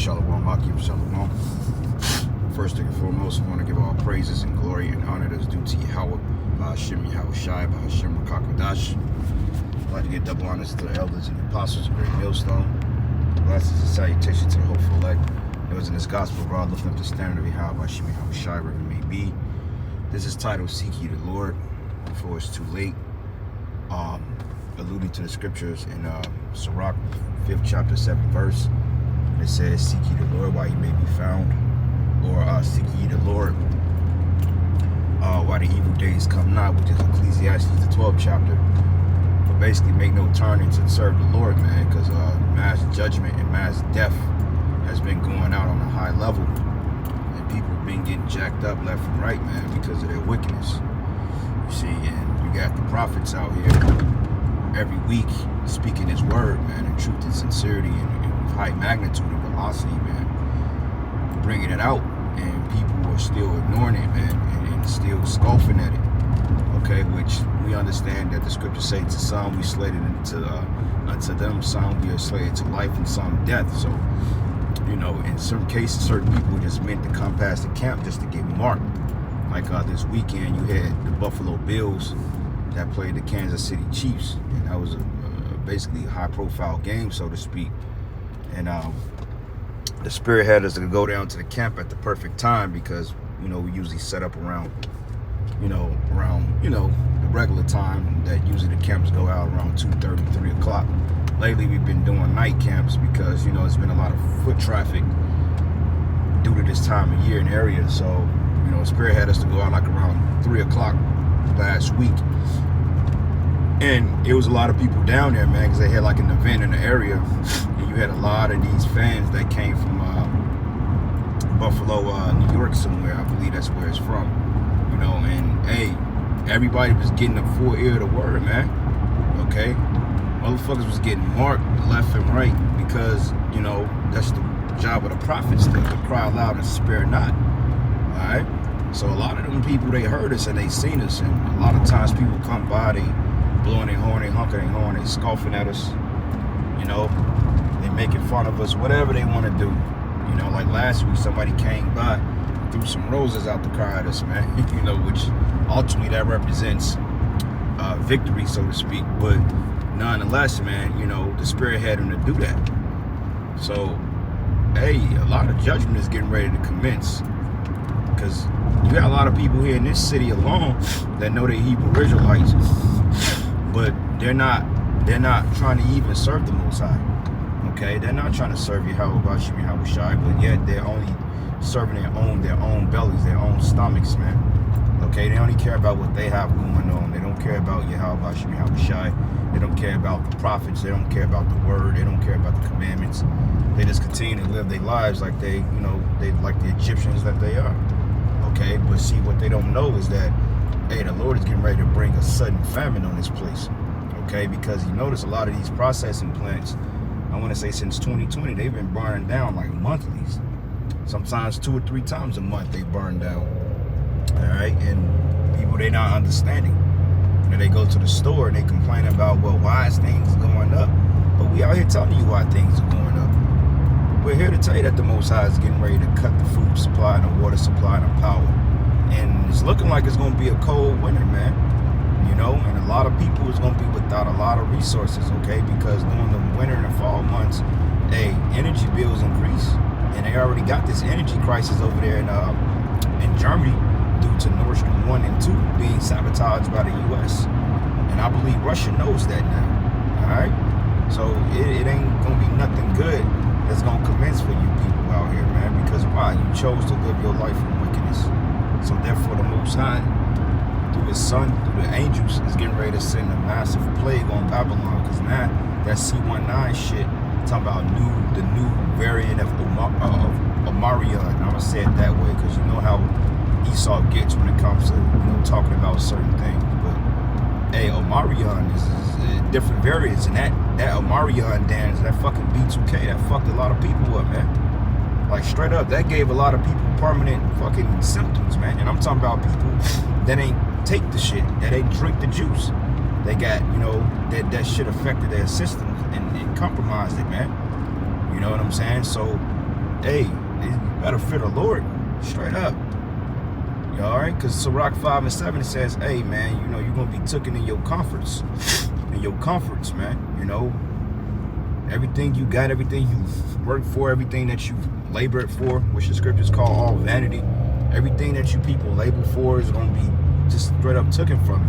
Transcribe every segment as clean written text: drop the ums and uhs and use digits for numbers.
Shalom, Akim Shalom. First thing and foremost, I want to give all praises and glory and honor that's due to Yahweh, Hashem Yahweh Shai, Hashem Rakakadash. I'd like to give double honors to the elders and the apostles of Great Millstone. Blessings and salutations to the hopeful elect. Those in this gospel abroad, lifting up the standard of Yahweh, Hashem Yahweh Shai, wherever it may be. This is titled Seek Ye the Lord Before It's Too Late. Alluding to the scriptures in Sirach, 5th chapter, 7th verse. It says, seek ye the Lord while he may be found. Or seek ye the Lord while the evil days come not, which is Ecclesiastes, the 12th chapter. But basically make no turning to serve the Lord, man, because mass judgment and mass death has been going out on a high level. And people have been getting jacked up left and right, man, because of their wickedness. You see, and you got the prophets out here every week speaking his word, man, in truth and sincerity and high magnitude and velocity, man, bringing it out, and people are still ignoring it, man, and still scoffing at it, okay, which we understand that the scriptures say to some we slated unto them, some we are slated to life, and some death. So, you know, in certain cases, certain people are just meant to come past the camp just to get marked. Like this weekend, you had the Buffalo Bills that played the Kansas City Chiefs, and that was basically a high-profile game, so to speak. And the Spirit had us to go down to the camp at the perfect time because, you know, we usually set up around the regular time that usually the camps go out around 2:30, 3 o'clock. Lately, we've been doing night camps because, you know, it's been a lot of foot traffic due to this time of year in the area. So, you know, Spirit had us to go out like around 3 o'clock last week. And it was a lot of people down there, man, because they had like an event in the area. And you had a lot of these fans that came from Buffalo, New York somewhere. I believe that's where it's from. You know, and hey, everybody was getting a full ear of the word, man. Okay? Motherfuckers was getting marked left and right because, you know, that's the job of the prophets to cry loud and spare not. Alright? So a lot of them people, they heard us and they seen us. And a lot of times people come by, they blowing their horn, they honking their horn, they scoffing at us, you know, they making fun of us, whatever they want to do. You know, like last week, somebody came by, threw some roses out the car at us, man, you know, which ultimately that represents victory, so to speak. But nonetheless, man, you know, the Spirit had him to do that. So, hey, a lot of judgment is getting ready to commence. Because you got a lot of people here in this city alone that know they're Hebrew Israelites, but they're not trying to even serve the Most High. Okay, they're not trying to serve Yahweh Hashem Yahweh Shai, but yet they're only serving their own bellies, their own stomachs, man. Okay, they only care about what they have going on. They don't care about Yahweh Hashem Yahweh Shai. They don't care about the prophets. They don't care about the word. They don't care about the commandments. They just continue to live their lives like they like the Egyptians that they are. Okay, but see, what they don't know is that, hey, the Lord is getting ready to bring a sudden famine on this place. Okay, because you notice a lot of these processing plants, I want to say since 2020, they've been burning down like monthlies. Sometimes 2 or 3 times a month they burn down. All right, and people, they're not understanding. You know, they go to the store and they complain about, well, why is things going up? But we out here telling you why things are going up. We're here to tell you that the Most High is getting ready to cut the food supply and the water supply and the power. And it's looking like it's going to be a cold winter, man. You know, and a lot of people is going to be without a lot of resources, okay? Because during the winter and the fall months, hey, energy bills increase. And they already got this energy crisis over there in Germany due to Nord Stream 1 and 2 being sabotaged by the U.S. And I believe Russia knows that now, all right? So it ain't going to be nothing good that's going to commence for you people out here, man, because why? You chose to live your life in wickedness. So therefore the Most High, through his son, through the angels, is getting ready to send a massive plague on Babylon, because now that C-19 shit, talking about the new variant of Omarion, and I'm going to say it that way because you know how Esau gets when it comes to, you know, talking about certain things. But hey, Omarion is different variants, and that Omarion dance, that fucking B2K, that fucked a lot of people up, man. Like straight up, that gave a lot of people permanent fucking symptoms, man. And I'm talking about people that ain't take the shit, that ain't drink the juice. They got, you know, that shit affected their systems and compromised it, man. You know what I'm saying? So hey, you better fear the Lord, straight up. You all right? Because Sirach 5 and 7, it says, hey, man, you know, you're going to be taken in your comforts. In your comforts, man. You know, everything you got, everything you work for, everything that you labored for, which the scriptures call all vanity, everything that you people labor for is going to be just straight up taken from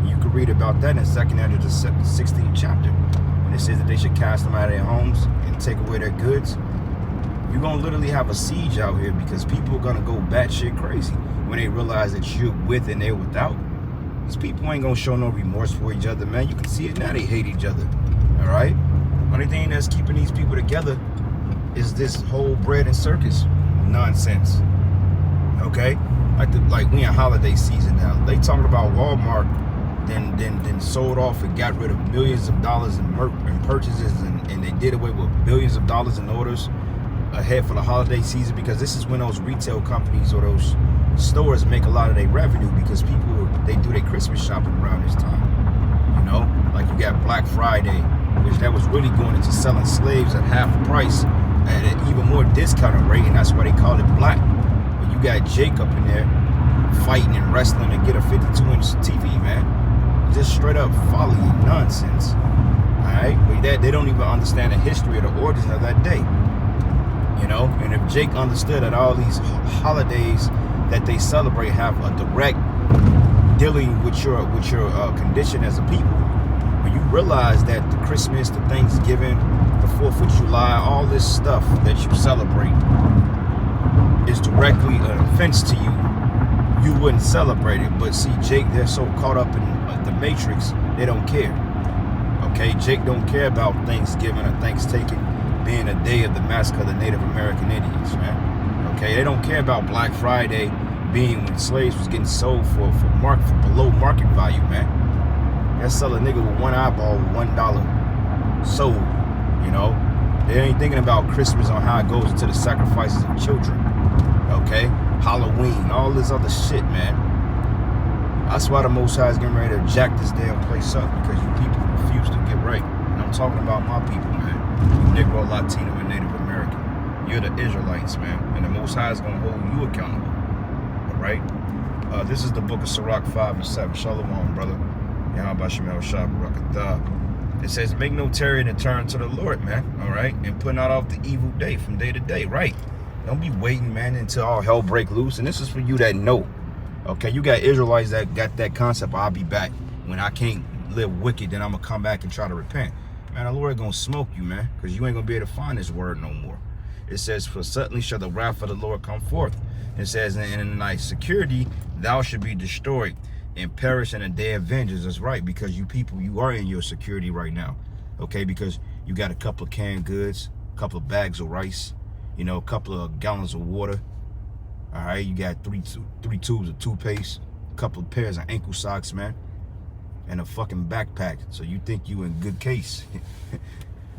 you. You can read about that in 2nd Ezra, the 16th chapter. When it says that they should cast them out of their homes and take away their goods. You're going to literally have a siege out here because people are going to go batshit crazy when they realize that you're with and they're without. These people ain't going to show no remorse for each other, man. You can see it now. They hate each other. All right? Only thing that's keeping these people together is this whole bread and circus nonsense. Okay? Like we in holiday season now. They talking about Walmart then sold off and got rid of millions of dollars in purchases and they did away with billions of dollars in orders ahead for the holiday season, because this is when those retail companies or those stores make a lot of their revenue, because people, they do their Christmas shopping around this time. You know, like you got Black Friday, which that was really going into selling slaves at half price at an even more discounted rate, and that's why they call it black. But you got Jake up in there fighting and wrestling to get a 52-inch TV, man. Just straight up folly and nonsense. All right, but they don't even understand the history or the origin of that day. You know, and if Jake understood that all these holidays that they celebrate have a direct dealing with your condition as a people, when you realize that the Christmas, the Thanksgiving, the 4th of July, all this stuff that you celebrate is directly an offense to you, you wouldn't celebrate it. But see, Jake, they're so caught up in the Matrix, they don't care. Okay, Jake don't care about Thanksgiving or Thanksgiving being a day of the massacre of the Native American Indians, man. Okay, they don't care about Black Friday being when slaves was getting sold for below market value, man. That's sell a nigga with one eyeball with $1 sold, you know. They ain't thinking about Christmas on how it goes into the sacrifices of children. Okay, Halloween, all this other shit, man. That's why the Most High is getting ready to jack this damn place up, because you people refuse to get right. And I'm talking about my people, man. You Negro, Latino, and Native American. You're the Israelites, man. And the Most High is going to hold you accountable. All right? This is the book of Sirach 5 and 7. Shalom, brother. It says, make no tarrying and turn to the Lord, man. All right? And put not off the evil day from day to day. Right? Don't be waiting, man, until all hell break loose. And this is for you that know. Okay? You got Israelites that got that concept. I'll be back. When I can't live wicked, then I'm going to come back and try to repent. Man, the Lord gonna smoke you, man, because you ain't gonna be able to find this word no more. It says, for suddenly shall the wrath of the Lord come forth. It says, and in thy security thou should be destroyed and perish in a day of vengeance. That's right, because you people, you are in your security right now. Okay, because you got a couple of canned goods, a couple of bags of rice, you know, a couple of gallons of water. All right, you got three tubes of toothpaste, a couple of pairs of ankle socks, man, and a fucking backpack. So you think you in good case.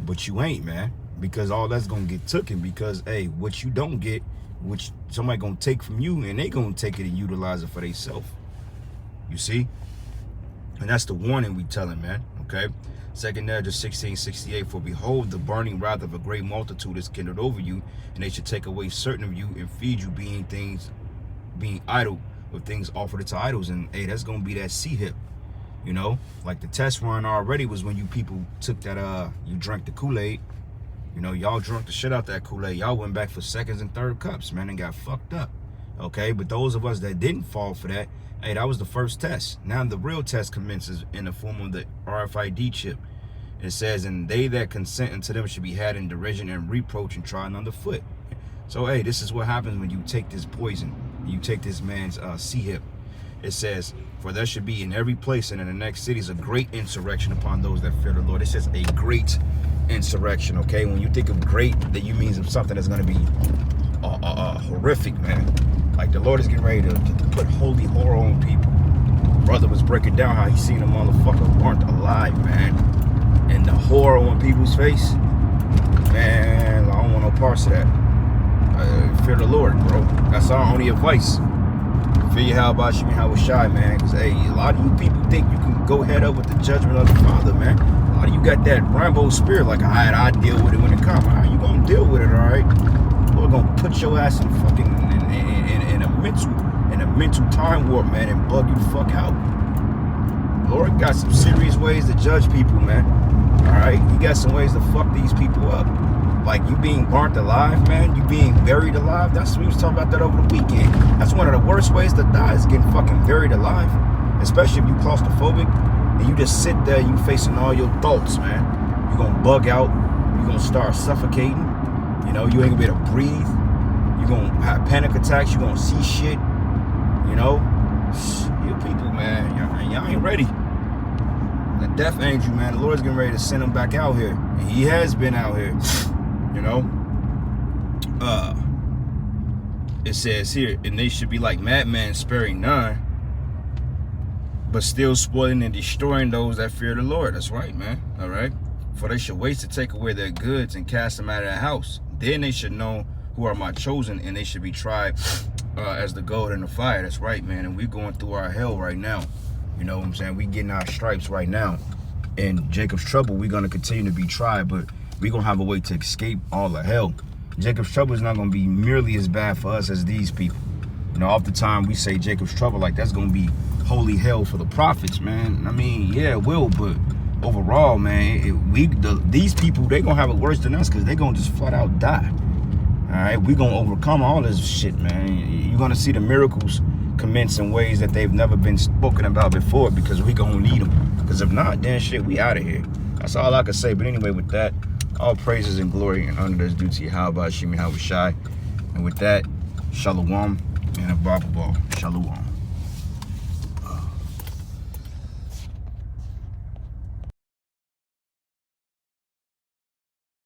But you ain't, man, because all that's gonna get taken, because hey, what you don't get, which somebody gonna take from you, and they gonna take it and utilize it for themselves. You see? And that's the warning we telling, man. Okay, 2nd Ezra 16:68, for behold, the burning wrath of a great multitude is kindled over you, and they should take away certain of you and feed you being idle with things offered to idols. And hey, that's gonna be that C-hip. You know, like the test run already was when you people took that, you drank the Kool-Aid. You know, y'all drunk the shit out that Kool-Aid. Y'all went back for 2nd and 3rd cups, man, and got fucked up. Okay, but those of us that didn't fall for that, hey, that was the first test. Now the real test commences in the form of the RFID chip. It says, and they that consent unto them should be had in derision and reproach and trodden underfoot. So, hey, this is what happens when you take this poison. You take this man's C-hip. It says, for there should be in every place and in the next cities a great insurrection upon those that fear the Lord. It says a great insurrection, okay? When you think of great, that you means of something that's going to be horrific, man. Like the Lord is getting ready to put holy horror on people. Brother was breaking down how he seen a motherfucker burnt alive, man. And the horror on people's face, man, I don't want no parts of that. Fear the Lord, bro. That's our only advice. Fear Yahweh Shemi Hawashai, man. Because, hey, a lot of you people think you can go head up with the judgment of the Father, man. A lot of you got that Rambo spirit, like, all right, I'll deal with it when it comes. All right, you going to deal with it, all right? We're going gonna put your ass in fucking in a mental time warp, man, and bug you the fuck out. Lord got some serious ways to judge people, man. All right, he got some ways to fuck these people up. Like you being burnt alive, man. You being buried alive. That's what we was talking about that over the weekend. That's one of the worst ways to die, is getting fucking buried alive. Especially if you claustrophobic and you just sit there, you facing all your thoughts, man. You're gonna bug out. You're gonna start suffocating. You know, you ain't gonna be able to breathe. You're gonna have panic attacks. You're gonna see shit. You know, you people, man, y'all ain't ready. The death angel, man, the Lord's getting ready to send him back out here. And he has been out here. You know, it says here, and they should be like madmen, sparing none, but still spoiling and destroying those that fear the Lord. That's right, man. All right. For they should waste to take away their goods and cast them out of their house. Then they should know who are my chosen, and they should be tried as the gold in the fire. That's right, man. And we're going through our hell right now. You know what I'm saying? We getting our stripes right now. In Jacob's trouble, we're going to continue to be tried, but we're going to have a way to escape all the hell. Jacob's trouble is not going to be nearly as bad for us as these people. You know, oftentimes we say Jacob's trouble, like that's going to be holy hell for the prophets, man. I mean, yeah, it will, but overall, man, these people, they going to have it worse than us because they going to just flat out die. All right, we're going to overcome all this shit, man. You're going to see the miracles commence in ways that they've never been spoken about before, because we going to need them. Because if not, then shit, we out of here. That's all I can say. But anyway, with that, all praises and glory and honor is due to Yahweh Shemi Hawashai. And with that, shalom and a Bible ball. Shalom.